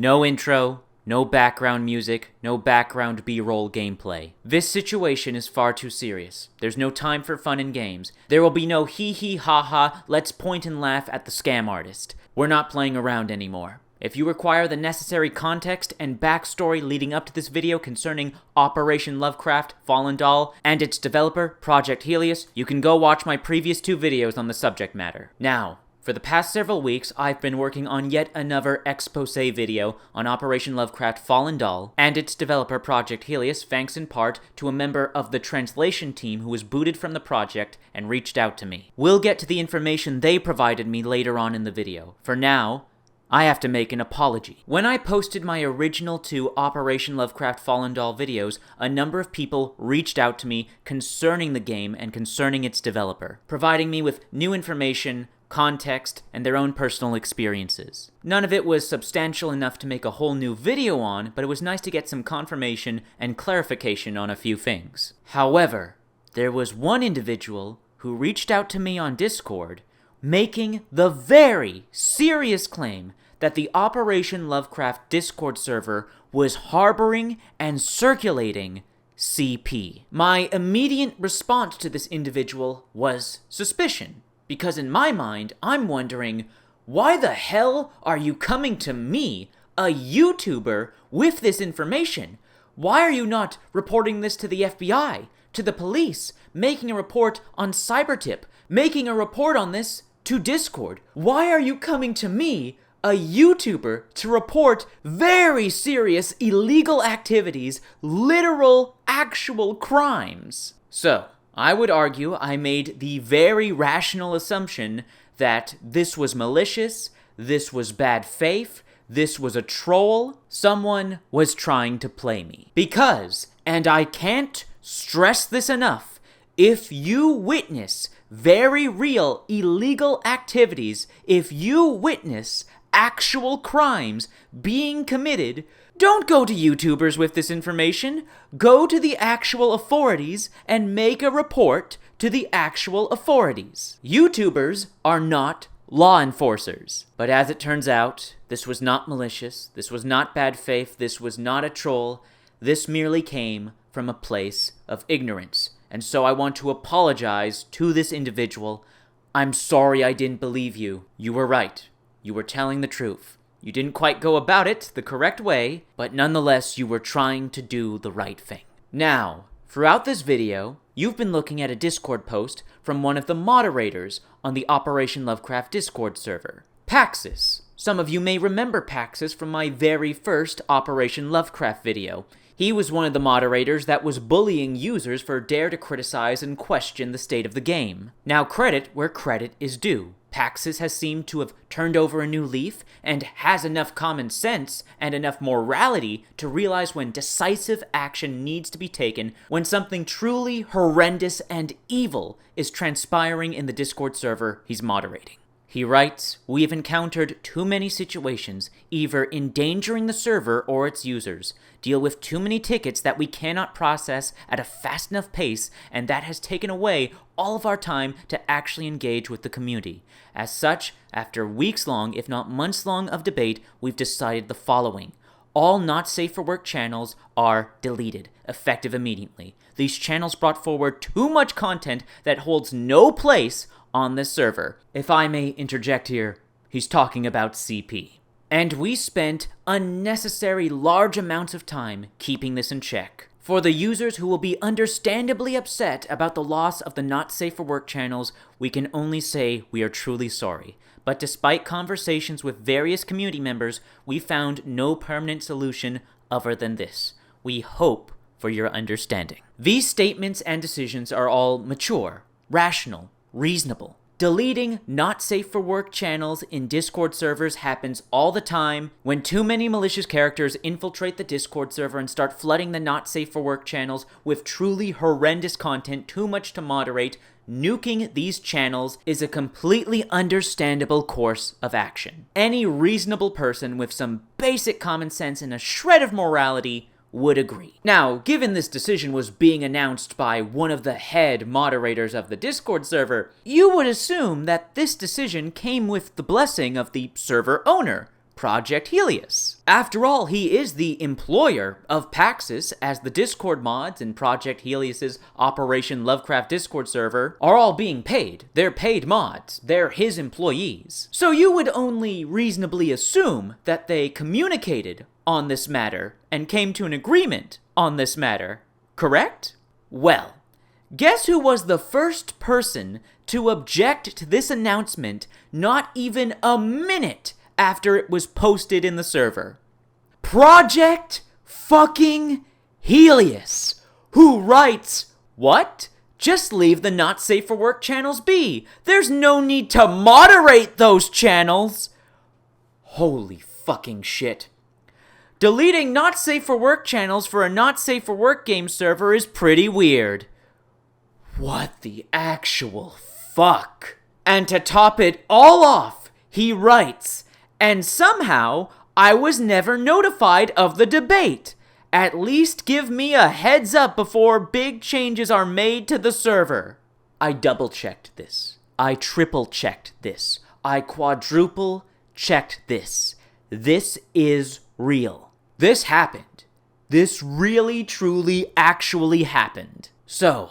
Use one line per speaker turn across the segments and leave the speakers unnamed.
No intro, no background music, no background B-roll gameplay. This situation is far too serious. There's no time for fun and games. There will be no hee ha ha, let's point and laugh at the scam artist. We're not playing around anymore. If you require the necessary context and backstory leading up to this video concerning Operation Lovecraft Fallen Doll and its developer, Project Helius, you can go watch my previous 2 videos on the subject matter. Now, for the past several weeks, I've been working on yet another expose video on Operation Lovecraft Fallen Doll and its developer, Project Helius, thanks in part to a member of the translation team who was booted from the project and reached out to me. We'll get to the information they provided me later on in the video. For now, I have to make an apology. When I posted my original 2 Operation Lovecraft Fallen Doll videos, a number of people reached out to me concerning the game and concerning its developer, providing me with new information, context, and their own personal experiences. None of it was substantial enough to make a whole new video on, but it was nice to get some confirmation and clarification on a few things. However, there was one individual who reached out to me on Discord making the very serious claim that the Operation Lovecraft Discord server was harboring and circulating CP. My immediate response to this individual was suspicion, because in my mind, I'm wondering, why the hell are you coming to me, a YouTuber, with this information? Why are you not reporting this to the FBI, to the police, making a report on CyberTip, making a report on this to Discord? Why are you coming to me, a YouTuber, to report very serious illegal activities, literal, actual crimes? So, I would argue I made the very rational assumption that this was malicious, this was bad faith, this was a troll, someone was trying to play me. Because, and I can't stress this enough, if you witness very real illegal activities, if you witness actual crimes being committed, don't go to YouTubers with this information. Go to the actual authorities and make a report to the actual authorities. YouTubers are not law enforcers. But as it turns out, this was not malicious, this was not bad faith, this was not a troll, this merely came from a place of ignorance. And so I want to apologize to this individual. I'm sorry I didn't believe you. You were right. You were telling the truth. You didn't quite go about it the correct way, but nonetheless you were trying to do the right thing. Now, throughout this video, you've been looking at a Discord post from one of the moderators on the Operation Lovecraft Discord server, Paxis. Some of you may remember Paxis from my very first Operation Lovecraft video. He was one of the moderators that was bullying users for dare to criticize and question the state of the game. Now, credit where credit is due. Paxis has seemed to have turned over a new leaf and has enough common sense and enough morality to realize when decisive action needs to be taken when something truly horrendous and evil is transpiring in the Discord server he's moderating. He writes, "We have encountered too many situations, either endangering the server or its users, deal with too many tickets that we cannot process at a fast enough pace, and that has taken away all of our time to actually engage with the community. As such, after weeks-long, if not months-long of debate, we've decided the following. All not safe for work channels are deleted, effective immediately. These channels brought forward too much content that holds no place on this server." If I may interject here, he's talking about CP. And we spent unnecessary large amounts of time keeping this in check. For the users who will be understandably upset about the loss of the not safe for work channels, we can only say we are truly sorry. But despite conversations with various community members, we found no permanent solution other than this. We hope for your understanding. These statements and decisions are all mature, rational, reasonable. Deleting not safe for work channels in Discord servers happens all the time when too many malicious characters infiltrate the Discord server and start flooding the not safe for work channels with truly horrendous content too much to moderate. Nuking these channels is a completely understandable course of action. Any reasonable person with some basic common sense and a shred of morality would agree. Now, given this decision was being announced by one of the head moderators of the Discord server, you would assume that this decision came with the blessing of the server owner, Project Helius. After all, he is the employer of Paxis, as the Discord mods in Project Helius's Operation Lovecraft Discord server are all being paid. They're paid mods. They're his employees. So you would only reasonably assume that they communicated on this matter and came to an agreement on this matter, correct? Well, guess who was the first person to object to this announcement not even a minute after it was posted in the server? Project fucking Helius, who writes, "What? Just leave the not safe for work channels be. There's no need to moderate those channels." Holy fucking shit. Deleting not safe for work channels for a not safe for work game server is pretty weird. What the actual fuck? And to top it all off, he writes, "And somehow I was never notified of the debate. At least give me a heads up before big changes are made to the server." I double checked this. I triple checked this. I quadruple checked this. This is real. This happened. This really, truly, actually happened. So,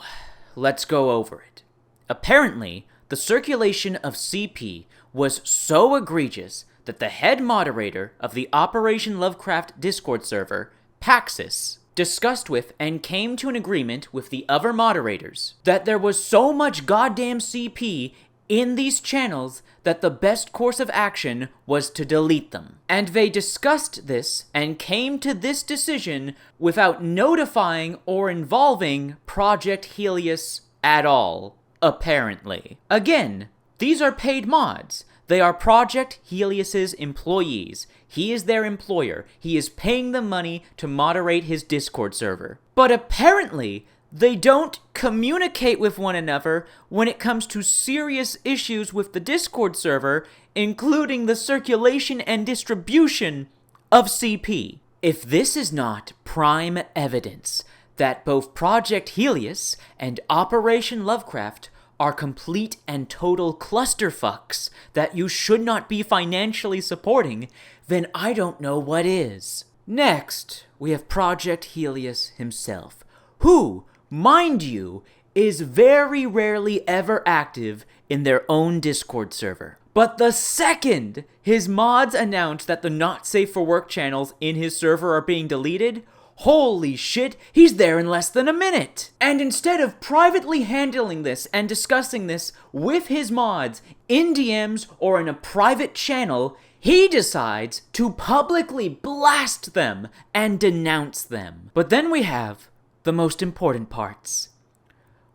let's go over it. Apparently, the circulation of CP was so egregious that the head moderator of the Operation Lovecraft Discord server, Paxis, discussed with and came to an agreement with the other moderators that there was so much goddamn CP in these channels that the best course of action was to delete them. And they discussed this and came to this decision without notifying or involving Project Helius at all, apparently. Again, these are paid mods. They are Project Helius's employees. He is their employer. He is paying them money to moderate his Discord server. But apparently, they don't communicate with one another when it comes to serious issues with the Discord server, including the circulation and distribution of CP. If this is not prime evidence that both Project Helius and Operation Lovecraft are complete and total clusterfucks that you should not be financially supporting, then I don't know what is. Next, we have Project Helius himself, who, mind you, is very rarely ever active in their own Discord server. But the second his mods announce that the not safe for work channels in his server are being deleted, holy shit, he's there in less than a minute! And instead of privately handling this and discussing this with his mods in DMs or in a private channel, he decides to publicly blast them and denounce them. But then we have the most important parts,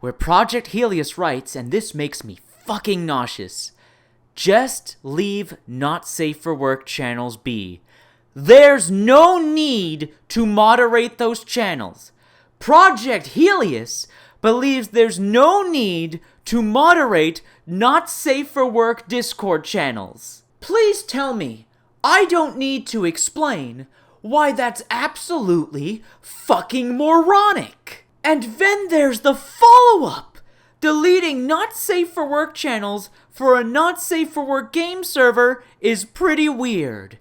where Project Helius writes, and this makes me fucking nauseous, "Just leave not safe for work channels be. There's no need to moderate those channels. Project Helius believes there's no need to moderate not safe for work Discord channels." Please tell me I don't need to explain why that's absolutely fucking moronic. And then there's the follow-up. Deleting not safe for work channels for a not safe for work game server is pretty weird.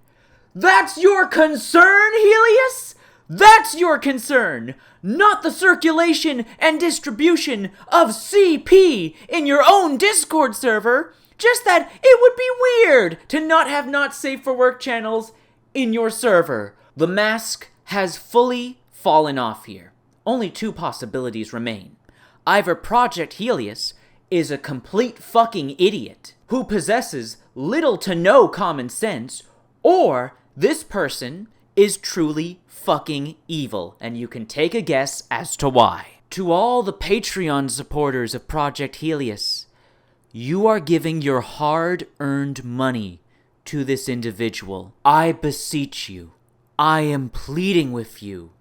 That's your concern, Helius? That's your concern, not the circulation and distribution of CP in your own Discord server. Just that it would be weird to not have not safe for work channels in your server. The mask has fully fallen off here. Only two possibilities remain. Either Project Helius is a complete fucking idiot who possesses little to no common sense, or this person is truly fucking evil, and you can take a guess as to why. To all the Patreon supporters of Project Helius, you are giving your hard-earned money to this individual. I beseech you, I am pleading with you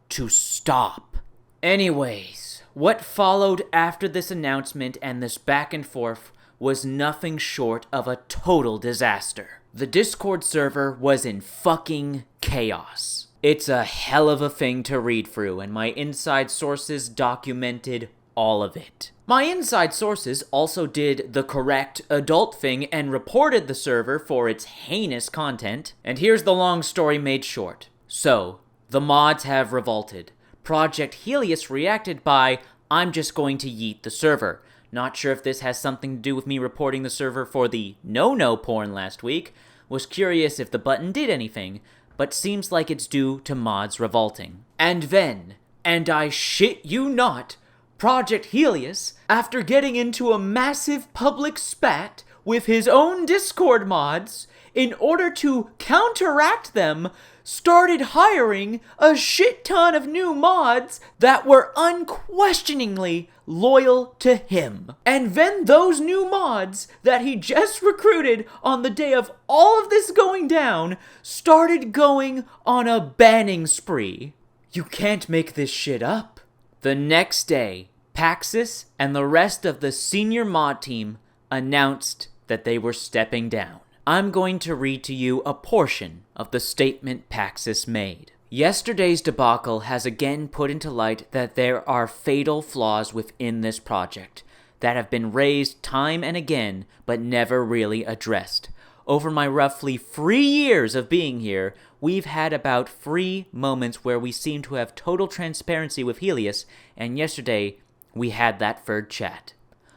to stop. Anyways, what followed after this announcement and this back and forth was nothing short of a total disaster. The Discord server was in fucking chaos. It's a hell of a thing to read through, and my inside sources documented all of it. My inside sources also did the correct adult thing and reported the server for its heinous content. And here's the long story made short. So, the mods have revolted. Project Helius reacted by, I'm just going to yeet the server. Not sure if this has something to do with me reporting the server for the no-no porn last week. Was curious if the button did anything, but seems like it's due to mods revolting. And then, and I shit you not, Project Helius, after getting into a massive public spat with his own Discord mods, in order to counteract them, started hiring a shit ton of new mods that were unquestioningly loyal to him. And then those new mods that he just recruited on the day of all of this going down started going on a banning spree. You can't make this shit up. The next day, Paxis and the rest of the senior mod team announced that they were stepping down. I'm going to read to you a portion of the statement Paxis made. Yesterday's debacle has again put into light that there are fatal flaws within this project that have been raised time and again but never really addressed. Over my roughly 3 years of being here, we've had about 3 moments where we seem to have total transparency with Helius, and yesterday we had that third chat.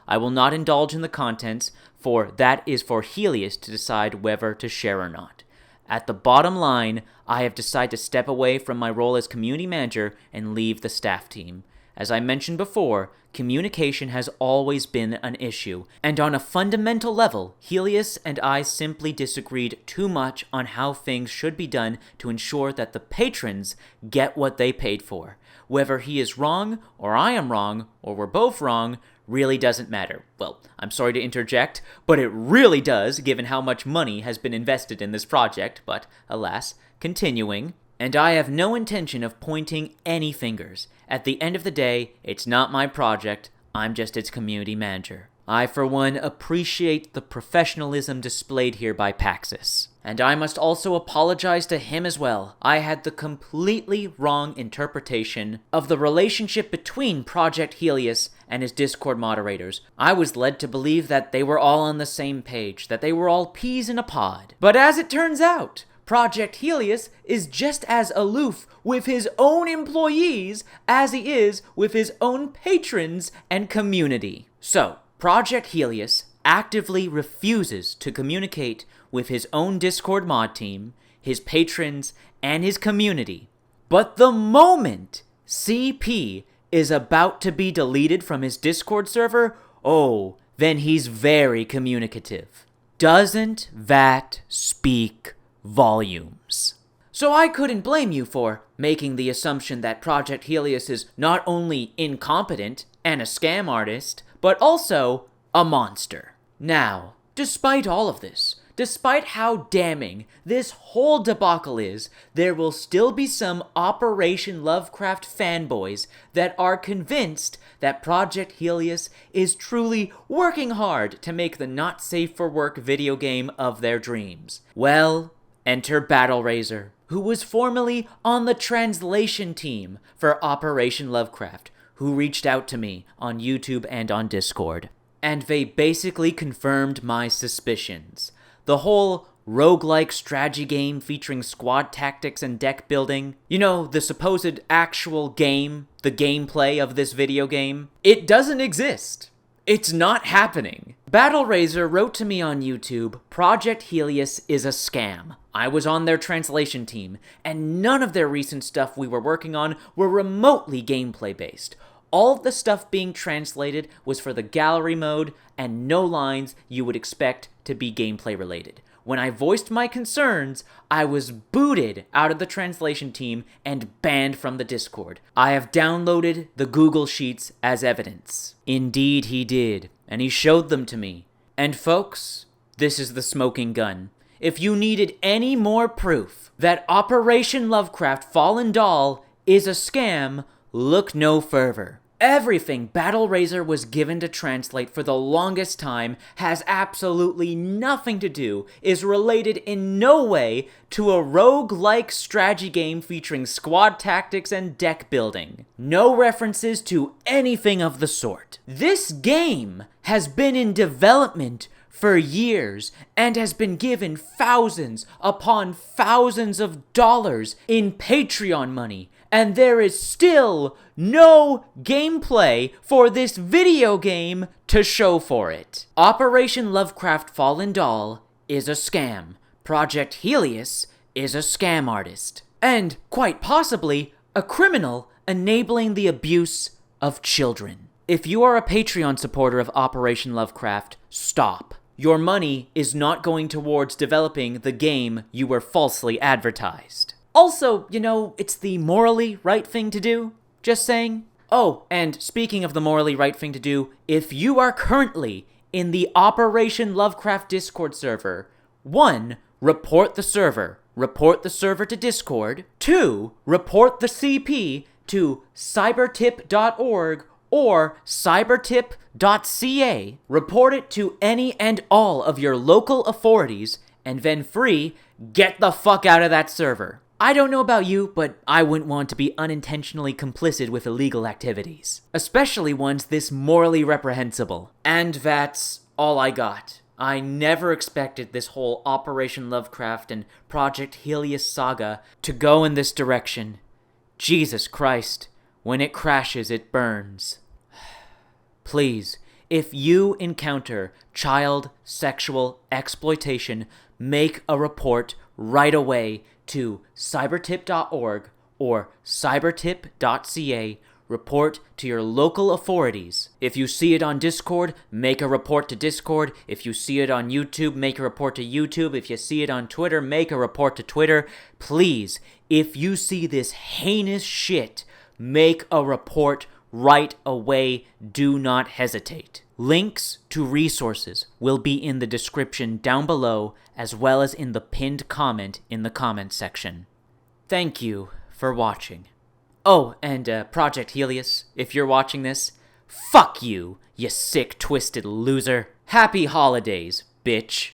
I will not indulge in the contents, for that is for Helius to decide whether to share or not. At the bottom line, I have decided to step away from my role as community manager and leave the staff team. As I mentioned before, communication has always been an issue, and on a fundamental level, Helius and I simply disagreed too much on how things should be done to ensure that the patrons get what they paid for. Whether he is wrong, or I am wrong, or we're both wrong, really doesn't matter. Well, I'm sorry to interject, but it really does, given how much money has been invested in this project, but alas, continuing. And I have no intention of pointing any fingers. At the end of the day, it's not my project, I'm just its community manager. I, for one, appreciate the professionalism displayed here by Paxis. And I must also apologize to him as well. I had the completely wrong interpretation of the relationship between Project Helius and his Discord moderators. I was led to believe that they were all on the same page, that they were all peas in a pod. But as it turns out, Project Helius is just as aloof with his own employees as he is with his own patrons and community. So, Project Helius actively refuses to communicate with his own Discord mod team, his patrons, and his community. But the moment CP is about to be deleted from his Discord server, oh, then he's very communicative. Doesn't that speak volumes? So I couldn't blame you for making the assumption that Project Helius is not only incompetent and a scam artist, but also a monster. Now, despite all of this, despite how damning this whole debacle is, there will still be some Operation Lovecraft fanboys that are convinced that Project Helius is truly working hard to make the not-safe-for-work video game of their dreams. Well, enter Battle Razor, who was formerly on the translation team for Operation Lovecraft, who reached out to me on YouTube and on Discord. And they basically confirmed my suspicions. The whole roguelike strategy game featuring squad tactics and deck building, you know, the supposed actual game, the gameplay of this video game, it doesn't exist. It's not happening. Battle Razor wrote to me on YouTube, Project Helius is a scam. I was on their translation team, and none of their recent stuff we were working on were remotely gameplay based. All of the stuff being translated was for the gallery mode, and no lines you would expect to be gameplay related. When I voiced my concerns, I was booted out of the translation team and banned from the Discord. I have downloaded the Google Sheets as evidence. Indeed he did, and he showed them to me. And folks, this is the smoking gun. If you needed any more proof that Operation Lovecraft Fallen Doll is a scam, look no further. Everything Battle Razor was given to translate for the longest time has absolutely nothing to do, is related in no way to a rogue-like strategy game featuring squad tactics and deck building. No references to anything of the sort. This game has been in development for years and has been given thousands upon thousands of dollars in Patreon money, and there is still no gameplay for this video game to show for it. Operation Lovecraft Fallen Doll is a scam. Project Helius is a scam artist. And, quite possibly, a criminal enabling the abuse of children. If you are a Patreon supporter of Operation Lovecraft, stop. Your money is not going towards developing the game you were falsely advertised. Also, it's the morally right thing to do. Just saying. Oh, and speaking of the morally right thing to do, if you are currently in the Operation Lovecraft Discord server, 1. Report the server. Report the server to Discord. 2. Report the CP to cybertip.org or cybertip.ca. Report it to any and all of your local authorities, and then 3. Get the fuck out of that server. I don't know about you, but I wouldn't want to be unintentionally complicit with illegal activities, especially ones this morally reprehensible. And that's all I got. I never expected this whole Operation Lovecraft and Project Helius saga to go in this direction. Jesus Christ, when it crashes, it burns. Please, if you encounter child sexual exploitation, make a report right away to cybertip.org or cybertip.ca. Report to your local authorities. If you see it on Discord, make a report to Discord. If you see it on YouTube, make a report to YouTube. If you see it on Twitter, make a report to Twitter. Please, if you see this heinous shit, make a report right away. Do not hesitate. Links to resources will be in the description down below, as well as in the pinned comment in the comment section. Thank you for watching. Oh, and Project Helius, if you're watching this, fuck you, you sick, twisted loser. Happy holidays, bitch.